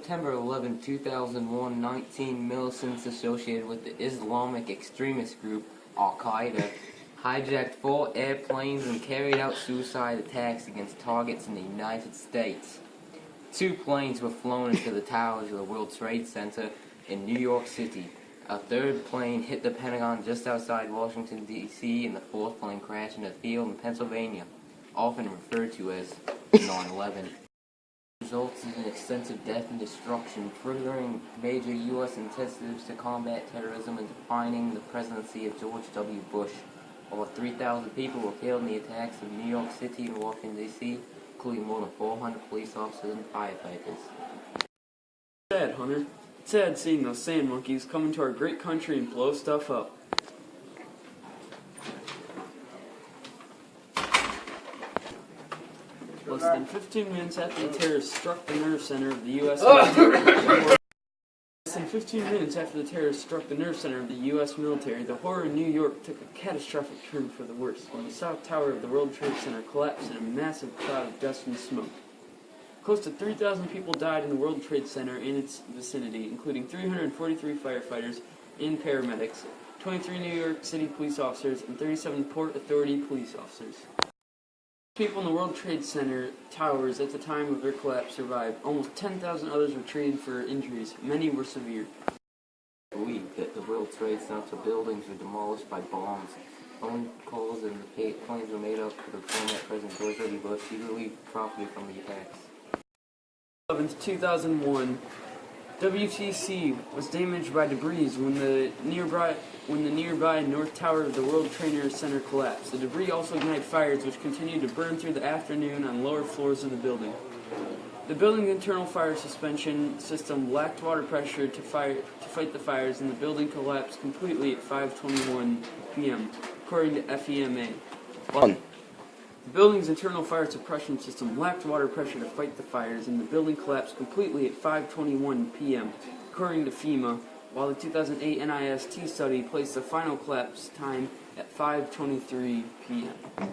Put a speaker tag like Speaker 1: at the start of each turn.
Speaker 1: September 11, 2001, 19 militants associated with the Islamic extremist group Al-Qaeda hijacked 4 airplanes and carried out suicide attacks against targets in the United States. 2 planes were flown into the towers of the World Trade Center in New York City. A 3rd plane hit the Pentagon just outside Washington, D.C., and the 4th plane crashed in a field in Pennsylvania, often referred to as 9/11. Results in extensive death and destruction, triggering major U.S. incentives to combat terrorism and defining the presidency of George W. Bush. Over 3,000 people were killed in the attacks in New York City and Washington, D.C., including more than 400 police officers and firefighters.
Speaker 2: Sad, Hunter. It's sad seeing those sand monkeys come into our great country and blow stuff up. Less than 15 minutes after the terrorists struck the nerve center of the U.S. military, the horror in New York took a catastrophic turn for the worse when the South Tower of the World Trade Center collapsed in a massive cloud of dust and smoke. Close to 3,000 people died in the World Trade Center and its vicinity, including 343 firefighters and paramedics, 23 New York City police officers, and 37 Port Authority police officers. People in the World Trade Center towers at the time of their collapse survived. Almost 10,000 others were treated for injuries. Many were severe.
Speaker 1: Believed that the World Trade Center buildings were demolished by bombs. Phone calls and the planes were made up for the former President George W. Bush. He relieved property from the attacks.
Speaker 2: 11th, 2001, WTC was damaged by debris when the nearby North Tower of the World Trade Center collapsed. The debris also ignited fires which continued to burn through the afternoon on lower floors of the building. The building's internal fire suspension system lacked water pressure to fight the fires, and the building collapsed completely at 5:21 p.m., according to FEMA. The building's internal fire suppression system lacked water pressure to fight the fires, and the building collapsed completely at 5:21 p.m., according to FEMA, while the 2008 NIST study placed the final collapse time at 5:23 p.m.